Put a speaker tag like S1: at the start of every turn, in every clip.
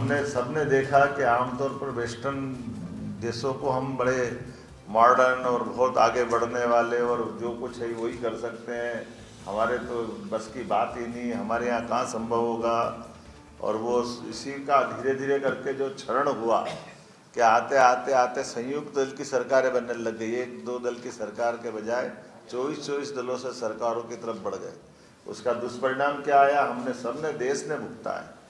S1: हमने सबने देखा कि आमतौर पर वेस्टर्न देशों को हम बड़े मॉडर्न और बहुत आगे बढ़ने वाले और जो कुछ है वही कर सकते हैं, हमारे तो बस की बात ही नहीं, हमारे यहाँ कहाँ संभव होगा। और वो इसी का धीरे धीरे करके जो क्षरण हुआ कि आते आते आते संयुक्त दल की सरकारें बनने लग गई, एक दो दल की सरकार के बजाय 24-24 दलों से सरकारों की तरफ बढ़ गए। उसका दुष्परिणाम क्या आया, हमने सबने देश ने भुगता है।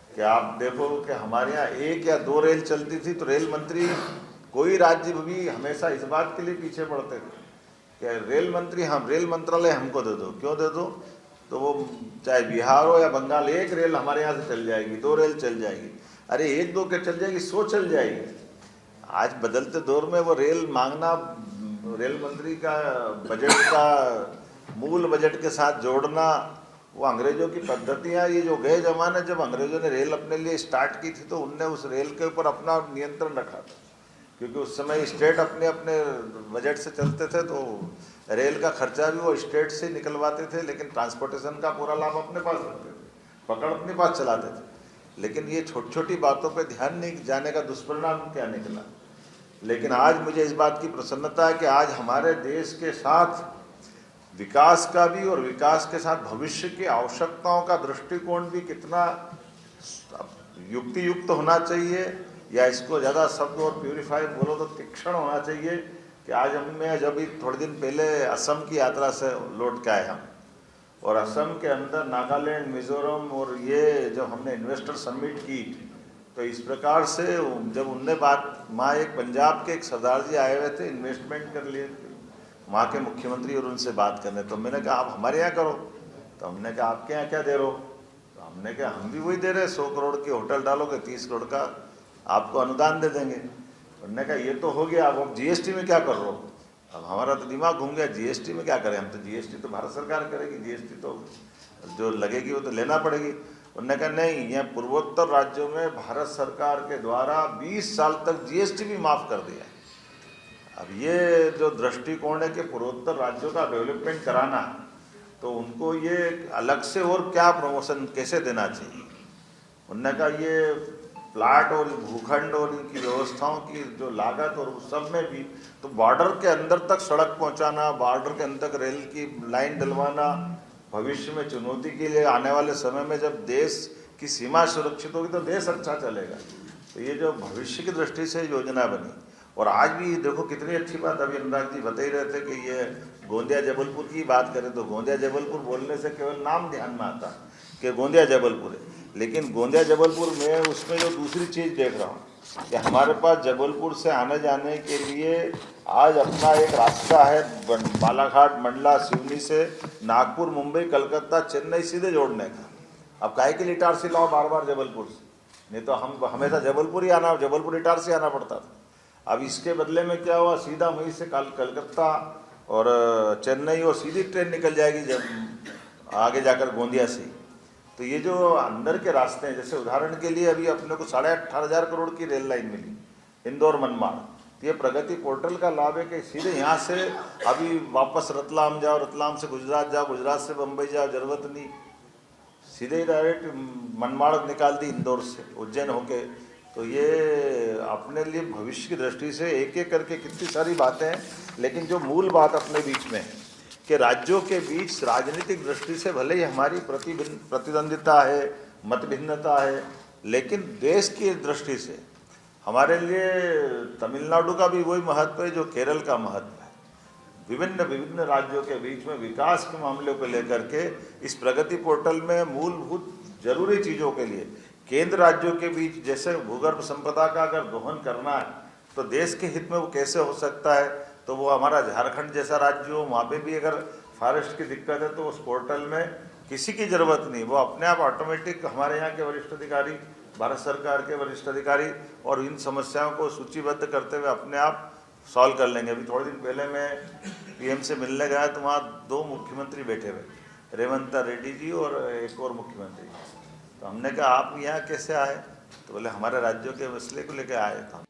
S1: कि आप देखो कि हमारे यहाँ एक या दो रेल चलती थी तो रेल मंत्री कोई राज्य भी हमेशा इस बात के लिए पीछे पड़ते थे कि रेल मंत्री हम रेल मंत्रालय हमको दे दो। क्यों दे दो? तो वो चाहे बिहार हो या बंगाल, एक रेल हमारे यहाँ से चल जाएगी, दो रेल चल जाएगी। अरे एक दो के चल जाएगी, 100 चल जाएगी। आज बदलते दौर में वो रेल मांगना, रेल मंत्री का बजट का मूल बजट के साथ जोड़ना, वो अंग्रेजों की पद्धतियाँ। ये जो गए जमाने जब अंग्रेजों ने रेल अपने लिए स्टार्ट की थी तो उनने उस रेल के ऊपर अपना नियंत्रण रखा था, क्योंकि उस समय स्टेट अपने अपने बजट से चलते थे तो रेल का खर्चा भी वो स्टेट से निकलवाते थे, लेकिन ट्रांसपोर्टेशन का पूरा लाभ अपने पास रखते थे, पकड़ अपने पास चलाते थे। लेकिन ये छोटी छोटी बातों पे ध्यान नहीं जाने का दुष्परिणाम क्या निकला। लेकिन आज मुझे इस बात की प्रसन्नता है कि आज हमारे देश के साथ विकास का भी और विकास के साथ भविष्य की आवश्यकताओं का दृष्टिकोण भी कितना युक्ति युक्त होना चाहिए, या इसको ज़्यादा शब्द और प्यूरिफाई बोलो तो तीक्ष्ण होना चाहिए। कि आज मैं जब थोड़े दिन पहले असम की यात्रा से लौट के आए हम, और असम के अंदर नागालैंड, मिजोरम और ये जब हमने इन्वेस्टर समिट की तो इस प्रकार से जब उनने बात, वहाँ एक पंजाब के एक सरदार जी आए हुए थे इन्वेस्टमेंट कर लिए वहाँ के मुख्यमंत्री, और उनसे बात करने, तो मैंने कहा आप हमारे यहाँ करो। तो हमने कहा आपके यहाँ क्या दे रहे हो? तो हमने कहा हम भी वही दे रहे हैं, 100 करोड़ की होटल डालोगे 30 करोड़ का आपको अनुदान दे देंगे। उन्होंने कहा ये तो हो गया, अब जीएसटी में क्या कर रहे हो? अब हमारा तो दिमाग घूम गया, जीएसटी में क्या करें हम? तो जीएसटी तो भारत सरकार करेगी, जीएसटी तो जो लगेगी वो तो लेना पड़ेगी। उन्होंने कहा नहीं, यह पूर्वोत्तर राज्यों में भारत सरकार के द्वारा 20 साल तक जीएसटी भी माफ़ कर दिया। अब ये जो दृष्टिकोण है कि पूर्वोत्तर राज्यों का डेवलपमेंट कराना, तो उनको ये अलग से और क्या प्रमोशन कैसे देना चाहिए। उन्होंने कहा ये प्लाट और भूखंड और इनकी व्यवस्थाओं की जो लागत और सब में भी, तो बॉर्डर के अंदर तक सड़क पहुंचाना, बॉर्डर के अंदर तक रेल की लाइन डलवाना, भविष्य में चुनौती के लिए आने वाले समय में जब देश की सीमा सुरक्षित होगी तो देश अच्छा चलेगा। तो ये जो भविष्य की दृष्टि से योजना बनी, और आज भी देखो कितनी अच्छी बात, अभी अनुराग जी बता ही रहे थे कि ये गोंदिया जबलपुर की बात करें तो गोंदिया जबलपुर बोलने से केवल नाम ध्यान में आता कि गोंदिया जबलपुर है, लेकिन गोंदिया जबलपुर में उसमें जो दूसरी चीज़ देख रहा हूँ कि हमारे पास जबलपुर से आने जाने के लिए आज अपना एक रास्ता है, बालाघाट, मंडला, सिवनी से नागपुर, मुंबई, कलकत्ता, चेन्नई सीधे जोड़ने का। अब काहे के लिए इटारसी लाओ बार बार जबलपुर से? नहीं तो हम हमेशा जबलपुर ही आना, जबलपुर इटारसी आना पड़ता था। अब इसके बदले में क्या हुआ, सीधा वहीं से कलकत्ता और चेन्नई और सीधी ट्रेन निकल जाएगी जब आगे जाकर गोंदिया से। तो ये जो अंदर के रास्ते हैं, जैसे उदाहरण के लिए अभी अपने को 18,500 करोड़ की रेल लाइन मिली इंदौर मनमाड़, तो ये प्रगति पोर्टल का लाभ है कि सीधे यहाँ से अभी वापस रतलाम जाओ, रतलाम से गुजरात जाओ, गुजरात से बम्बई जाओ, जरूरत नहीं, सीधे ही डायरेक्ट मनमाड़ निकाल दी इंदौर से, उज्जैन होके। तो ये अपने लिए भविष्य की दृष्टि से एक एक करके कितनी सारी बातें हैं, लेकिन जो मूल बात अपने बीच में है कि राज्यों के बीच राजनीतिक दृष्टि से भले ही हमारी प्रतिद्वंदिता है, मतभिन्नता है, लेकिन देश की दृष्टि से हमारे लिए तमिलनाडु का भी वही महत्व है जो केरल का महत्व है। विभिन्न विभिन्न राज्यों के बीच में विकास के मामलों को लेकर के इस प्रगति पोर्टल में मूलभूत जरूरी चीज़ों के लिए केंद्र राज्यों के बीच, जैसे भूगर्भ संपदा का अगर दोहन करना है तो देश के हित में वो कैसे हो सकता है, तो वो हमारा झारखंड जैसा राज्य हो, वहाँ पे भी अगर फॉरेस्ट की दिक्कत है तो उस पोर्टल में किसी की ज़रूरत नहीं, वो अपने आप ऑटोमेटिक हमारे यहाँ के वरिष्ठ अधिकारी, भारत सरकार के वरिष्ठ अधिकारी और इन समस्याओं को सूचीबद्ध करते हुए अपने आप सॉल्व कर लेंगे। अभी थोड़े दिन पहले मैं पीएम से मिलने गया तो वहाँ 2 मुख्यमंत्री बैठे हुए, रेवंत रेड्डी जी और एक और मुख्यमंत्री। तो हमने कहा आप यहाँ कैसे आए? तो बोले हमारे राज्यों के मसले को लेकर आए था।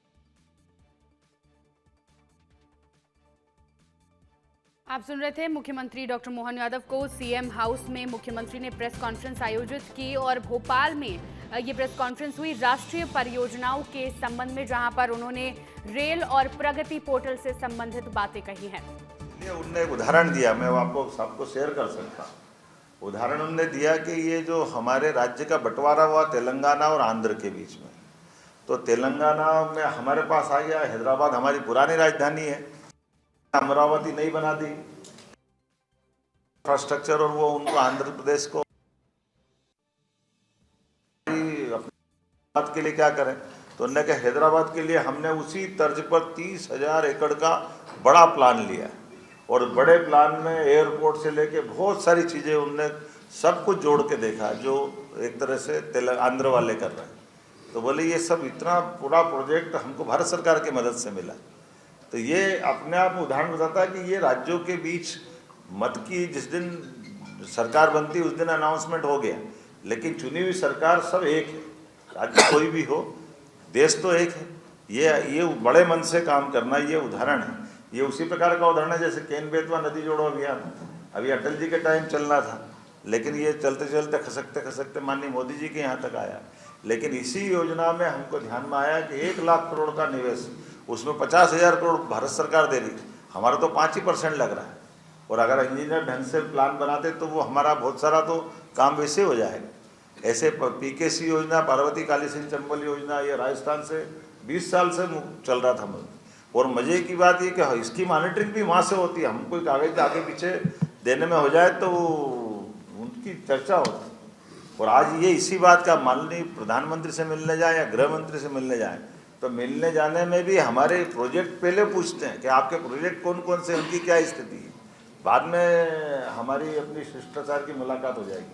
S2: आप सुन रहे थे मुख्यमंत्री डॉक्टर मोहन यादव को। सीएम हाउस में मुख्यमंत्री ने प्रेस कॉन्फ्रेंस आयोजित की और भोपाल में ये प्रेस कॉन्फ्रेंस हुई राष्ट्रीय परियोजनाओं के संबंध में, जहां पर उन्होंने रेल और प्रगति पोर्टल से संबंधित बातें कही हैं।
S1: उनने एक उदाहरण दिया, मैं आपको सबको शेयर कर सकता हूँ। उदाहरण उनने दिया कि ये जो हमारे राज्य का बंटवारा हुआ तेलंगाना और आंध्र के बीच में, तो तेलंगाना में हमारे पास आ गया, हैदराबाद हमारी पुरानी राजधानी है, अमरावती नहीं बना दी इंफ्रास्ट्रक्चर, और वो उनको आंध्र प्रदेश को के लिए क्या करें। तो उन्होंने कहा हैदराबाद के लिए हमने उसी तर्ज पर 30,000 एकड़ का बड़ा प्लान लिया, और बड़े प्लान में एयरपोर्ट से लेके बहुत सारी चीज़ें उनने सब कुछ जोड़ के देखा जो एक तरह से आंध्र वाले कर रहे हैं। तो बोले ये सब इतना पूरा प्रोजेक्ट हमको भारत सरकार की मदद से मिला। तो ये अपने आप उदाहरण बताता है कि ये राज्यों के बीच मत की जिस दिन सरकार बनती उस दिन अनाउंसमेंट हो गया, लेकिन चुनी हुई सरकार सब एक है, राज्य कोई भी हो, देश तो एक है। ये बड़े मन से काम करना, ये उदाहरण है। ये उसी प्रकार का उदाहरण है जैसे केन बेतवा नदी जोड़ो अभियान, अभी अटल जी के टाइम चलना था, लेकिन ये चलते चलते खसकते खसकते माननीय मोदी जी के यहाँ तक आया। लेकिन इसी योजना में हमको ध्यान में आया कि 1 लाख करोड़ का निवेश, उसमें 50,000 करोड़ भारत सरकार दे रही, हमारा तो 5% लग रहा है। और अगर इंजीनियर ढंग से प्लान बनाते तो वो हमारा बहुत सारा तो काम वैसे हो जाएगा। ऐसे PKC योजना, पार्वती काली सिंह चंबल योजना, ये राजस्थान से 20 साल से चल रहा था। और मजे की बात ये कि इसकी मॉनिटरिंग भी वहाँ से होती है, हम कोई कागज आगे पीछे देने में हो जाए तो उनकी चर्चा होती। और आज ये इसी बात का माननीय प्रधानमंत्री से मिलने जाए या गृह मंत्री से मिलने जाए, तो मिलने जाने में भी हमारे प्रोजेक्ट पहले पूछते हैं कि आपके प्रोजेक्ट कौन कौन से, उनकी क्या स्थिति है। बाद में हमारी अपनी शिष्टाचार की मुलाकात हो जाएगी।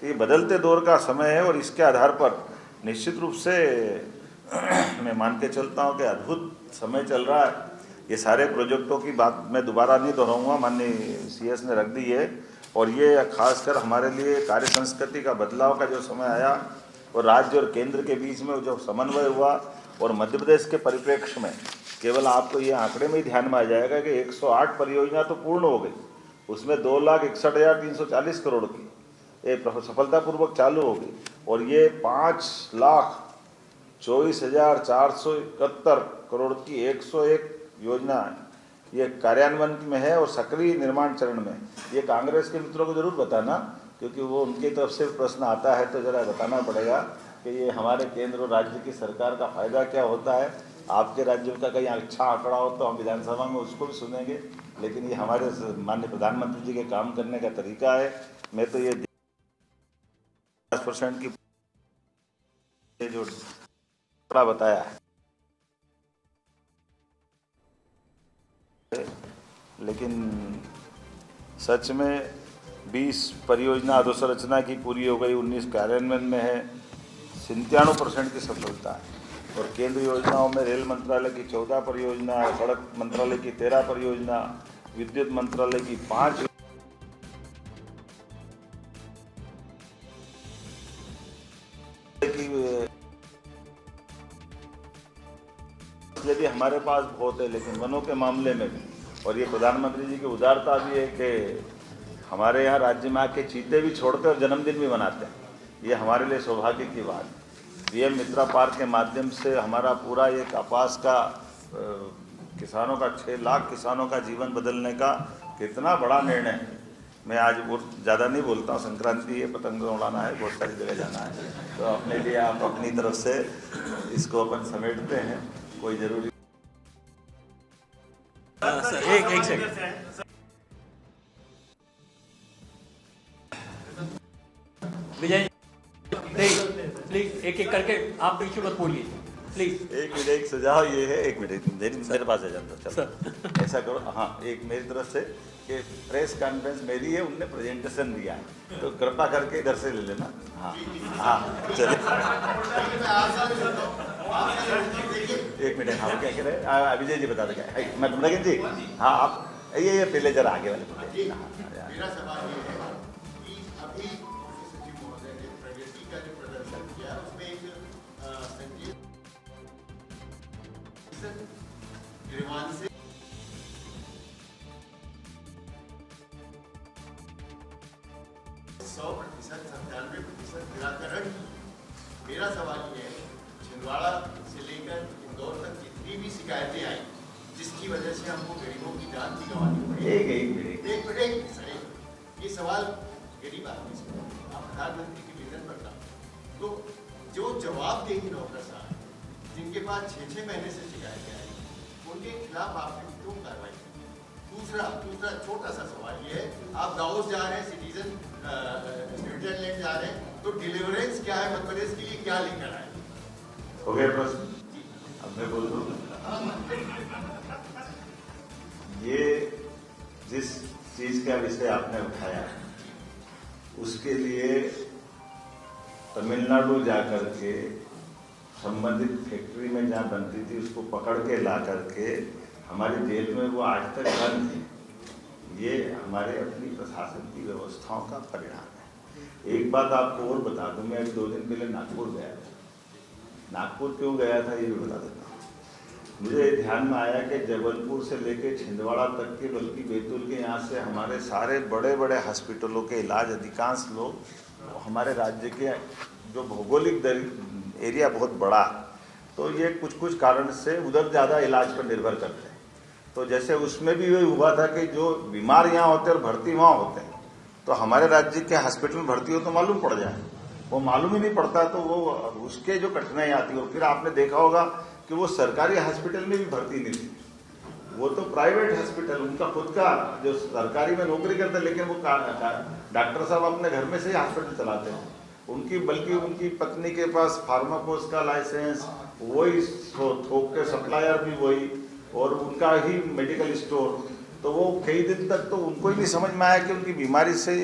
S1: तो ये बदलते दौर का समय है, और इसके आधार पर निश्चित रूप से मैं मान के चलता हूँ कि अद्भुत समय चल रहा है। ये सारे प्रोजेक्टों की बात मैं दोबारा नहीं दोहराऊंगा, माननीय CS ने रख दी है। और ये खासकर हमारे लिए कार्य संस्कृति का बदलाव का जो समय आया, और राज्य और केंद्र के बीच में जो समन्वय हुआ, और मध्य प्रदेश के परिप्रेक्ष्य में केवल आपको ये आंकड़े में ही ध्यान में आ जाएगा कि 108 परियोजना तो पूर्ण हो गई, उसमें 2,61,340 करोड़ की ये सफलतापूर्वक चालू हो गई, और ये 5,24,471 करोड़ की 101 योजना ये कार्यान्वयन में है और सक्रिय निर्माण चरण में। ये कांग्रेस के मित्रों को जरूर बताना, क्योंकि वो उनकी तरफ से प्रश्न आता है तो जरा बताना पड़ेगा कि ये हमारे केंद्र और राज्य की सरकार का फायदा क्या होता है। आपके राज्यों का कहीं अच्छा आंकड़ा हो तो हम विधानसभा में उसको भी सुनेंगे, लेकिन ये हमारे माननीय प्रधानमंत्री जी के काम करने का तरीका है। मैं तो ये 10% की जो आंकड़ा बताया है, लेकिन सच में 20 परियोजना अधोसंरचना की पूरी हो गई, 19 कार्यान्वयन में है, 97% की सफलता है। और केंद्र योजनाओं में रेल मंत्रालय की 14 परियोजना, सड़क मंत्रालय की 13 परियोजना, विद्युत मंत्रालय की 5 भी हमारे पास बहुत है, लेकिन वनों के मामले में भी। और ये प्रधानमंत्री जी की उदारता भी है कि हमारे यहाँ राज्य में आके चीते भी छोड़ते और जन्मदिन भी मनाते हैं। ये हमारे लिए सौभाग्य की बात। PM मित्रा पार्क के माध्यम से हमारा पूरा ये कपास का किसानों का 6 लाख किसानों का जीवन बदलने का कितना बड़ा निर्णय है। मैं आज बहुत ज़्यादा नहीं बोलता हूँ, संक्रांति है, पतंग उड़ाना है, बहुत सारी जगह जाना है, तो अपने लिए आप अपनी तरफ से इसको अपन समेटते हैं, कोई जरूरी
S3: एक सेकंड विजय प्लीज एक करके आप बीच में मत बोलिए प्लीज।
S1: एक सुझाव ये है, एक मिनट मेरे पास आ जाता, चलो ऐसा करो। हाँ, एक मेरी तरफ से कि प्रेस कॉन्फ्रेंस मेरी है, उनने प्रेजेंटेशन दिया है, तो कृपा करके इधर से ले लेना। हाँ हाँ चलिए एक मिनट। हाँ क्या कह रहे विजय जी बता देंगे, मैं जी। हाँ आप ये पहले जरा आगे वाले बोले।
S4: मेरा सवाल ये है कि अभी सचिव महोदय ने प्रगति का जो प्रदर्शन किया उसमें एक संजीव गिरवान से 100%, 97% निराकरण। मेरा छिंदवाड़ा से लेकर इंदौर तक जितनी भी शिकायतें आई, जिसकी वजह से हमको गरीबों की जान भी गंवानी पड़ी। एक मिनट सर, ये सवाल गरीब आदमी से, आप प्रधानमंत्री की निवेदन करता, तो जो जवाबदेही डॉक्टर साहब जिनके पास 6-6 महीने से शिकायतें आई, उनके खिलाफ आपने क्यों कार्रवाई की? दूसरा छोटा सा सवाल ये है, आप दावोस जा रहे हैं, सिटीजन स्विट्जरलैंड जा रहे हैं, तो डिलीवरेंस क्या है मध्य प्रदेश के लिए, क्या लेकर आए?
S1: हो गया प्रश्न? अब मैं बोल दूं, ये जिस चीज का विषय आपने उठाया उसके लिए तमिलनाडु जाकर के संबंधित फैक्ट्री में जहाँ बनती थी उसको पकड़ के ला करके हमारी जेल में वो आज तक बंद है। ये हमारे अपनी प्रशासन की व्यवस्थाओं का परिणाम है। एक बात आपको और बता दूं, मैं 2 दिन पहले नागपुर गया था। नागपुर क्यों गया था ये भी बता देता हूँ। मुझे ध्यान में आया कि जबलपुर से लेके छिंदवाड़ा तक के, बल्कि बैतूल के यहाँ से हमारे सारे बड़े बड़े हॉस्पिटलों के इलाज अधिकांश लोग हमारे राज्य के, जो भौगोलिक एरिया बहुत बड़ा, तो ये कुछ कारण से उधर ज़्यादा इलाज पर निर्भर करते हैं। तो जैसे उसमें भी वही हुआ था कि जो बीमार यहाँ होते हैं और भर्ती वहाँ होते हैं, तो हमारे राज्य के हॉस्पिटल में भर्ती हो तो मालूम पड़ जाए, वो मालूम ही नहीं पड़ता, तो वो उसके जो कठिनाई आती है। और फिर आपने देखा होगा कि वो सरकारी हॉस्पिटल में भी भर्ती नहीं थी, वो तो प्राइवेट हॉस्पिटल, उनका खुद का, जो सरकारी में नौकरी करते हैं लेकिन वो डॉक्टर साहब अपने घर में से ही हॉस्पिटल चलाते हैं। बल्कि उनकी पत्नी के पास फार्माकोस का लाइसेंस, वही थोक के सप्लायर भी वही, और उनका ही मेडिकल स्टोर। तो वो कई दिन तक तो उनको ही नहीं समझ में आया कि उनकी बीमारी से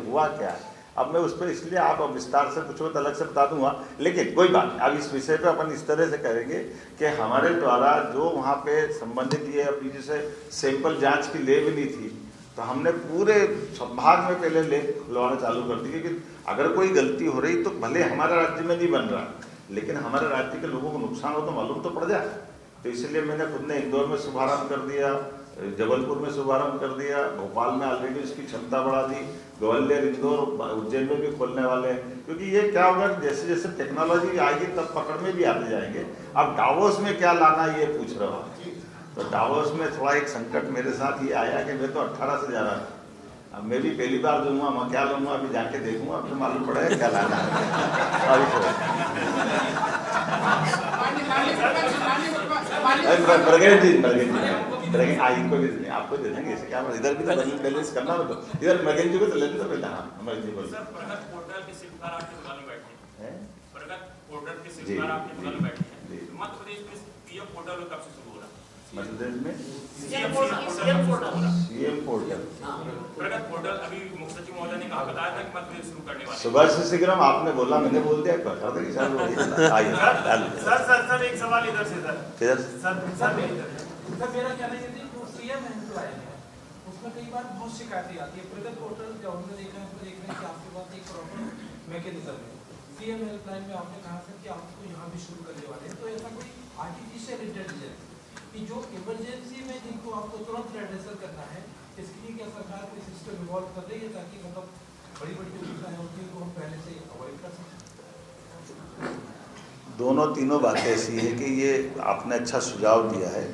S1: हुआ क्या है। अब मैं उस पर इसलिए आप विस्तार से पूछो तो अलग से बता दूंगा, लेकिन कोई बात, अब इस विषय पे अपन इस तरह से करेंगे कि हमारे द्वारा जो वहाँ पे संबंधित ये अपनी जैसे सैंपल जांच की लेब नहीं थी, तो हमने पूरे संभाग में पहले लेब खुलवाना चालू कर दी, क्योंकि अगर कोई गलती हो रही तो भले हमारे राज्य में नहीं बन रहा, लेकिन हमारे राज्य के लोगों को नुकसान हो तो मालूम तो पड़ जाए। तो इसलिए मैंने खुद ने इंदौर में शुभारंभ कर दिया, जबलपुर में शुभारंभ कर दिया, भोपाल में ऑलरेडी उसकी क्षमता बढ़ा दी, ग्वालियर, इंदौर, उज्जैन में भी खोलने वाले हैं। क्योंकि ये क्या होगा, जैसे जैसे टेक्नोलॉजी आएगी तब पकड़ में भी आते जाएंगे। अब डावोस में क्या लाना ये पूछ रहा हूँ, तो डावोस में थोड़ा एक संकट मेरे साथ ये आया कि मैं तो 18 से जा रहा था, अब मैं भी पहली बार दूंगा, मैं क्या लूंगा अभी जाके देखूंगा, फिर मालूम पड़ेगा क्या लाना है। इनको भी देंगे, आपको दे देंगे, इसे क्या इधर भी तो बैलेंस करना हो, तो इधर मगन जी को तो लेते तो पहले। हाँ, हमारे जी बोलिए। मध्य प्रदेश में सीएम पोर्टल,
S5: प्रगत पोर्टल अभी मुख्य सचिव महोदय ने कहा, बताया था कि मध्य प्रदेश शुरू करने वाले।
S1: सुबह से शीघ्रम आपने बोला, मैंने बोल दिया, आइए।
S5: सर एक सवाल इधर से,
S1: सर
S5: सर
S6: मेरा कहना ये थी, जो सीएम एम्प्लॉय है उसमें कई बार बहुत शिकायतें आती है। प्रगत पोर्टल जब हमने देख रहे हैं कि आपके पास एक प्रॉपर मैकेनिज्म है। सीएम हेल्पलाइन में आपने कहा सर कि आपको यहाँ भी शुरू करने वाले हैं, तो ऐसा कोई आर्टिफिशियल इंटेलिजेंस कि जो इमरजेंसी में जिनको आपको तुरंत एड्रेसर करना है, इसके लिए क्या सरकार कोई सिस्टम इवॉल्व कर रही है ताकि मतलब बड़ी बड़ी जो घटनाएं होती हैं को हम पहले से अवॉइड कर सकें?
S1: दोनों तीनों बातें ऐसी है कि ये आपने अच्छा सुझाव दिया है,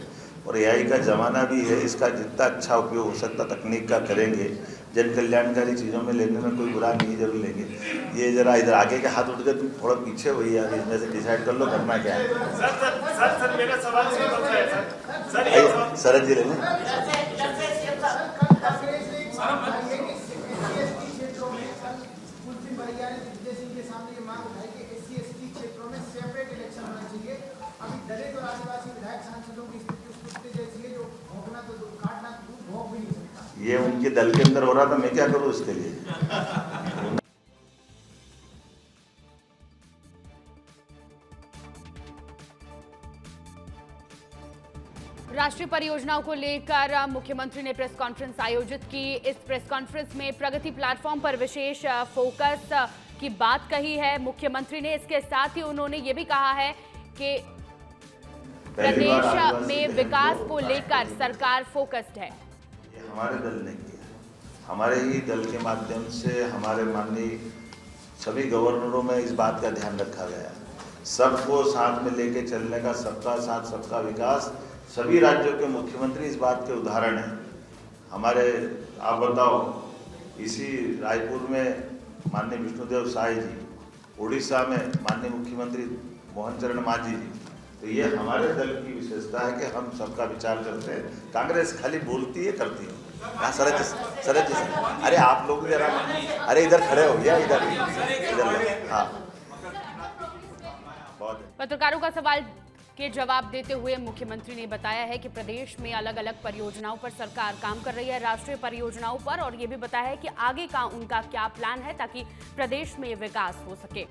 S1: और एआई का ज़माना भी है, इसका जितना अच्छा उपयोग हो सकता तकनीक का करेंगे। जन कल्याणकारी चीज़ों में लेने में कोई बुरा नहीं, जरूर लेंगे। ये जरा इधर आगे के हाथ उठ गए, तुम थोड़ा पीछे हुई यार, इसमें से डिसाइड कर लो करना क्या है।
S5: सर मेरा सवाल है
S1: शरद जी ले लें।
S7: दलित और आदिवासी विधायक सांसदों की स्थिति उस कुत्ते जैसी है जो भौंकना तो काटना भौंक भी नहीं सकता।
S1: ये उनके दल के अंदर हो रहा था, मैं क्या करूं उसके लिए।
S2: राष्ट्रीय परियोजनाओं को लेकर मुख्यमंत्री ने प्रेस कॉन्फ्रेंस आयोजित की। इस प्रेस कॉन्फ्रेंस में प्रगति प्लेटफॉर्म पर विशेष फोकस की बात कही है मुख्यमंत्री ने। इसके साथ ही उन्होंने ये भी कहा है कि प्रदेश में विकास को लेकर सरकार फोकस्ड है।
S1: ये हमारे दल ने किया, हमारे ही दल के माध्यम से हमारे माननीय सभी गवर्नरों में इस बात का ध्यान रखा गया। सबको साथ में लेके चलने का, सबका साथ सबका विकास, सभी राज्यों के मुख्यमंत्री इस बात के उदाहरण हैं। हमारे, आप बताओ, इसी रायपुर में माननीय विष्णुदेव साय जी, उड़ीसा में माननीय मुख्यमंत्री मोहन चरण मांझी जी। तो ये हमारे दल की विशेषता है कि हम सबका विचार करते हैं। कांग्रेस खाली बोलती है, करती है। हाँ सरज जी, अरे आप लोग जरा, अरे इधर खड़े हो गया, इधर हाँ बहुत।
S2: पत्रकारों का सवाल के जवाब देते हुए मुख्यमंत्री ने बताया है कि प्रदेश में अलग अलग परियोजनाओं पर सरकार काम कर रही है, राष्ट्रीय परियोजनाओं पर, और ये भी बताया है कि आगे का उनका क्या प्लान है ताकि प्रदेश में विकास हो सके।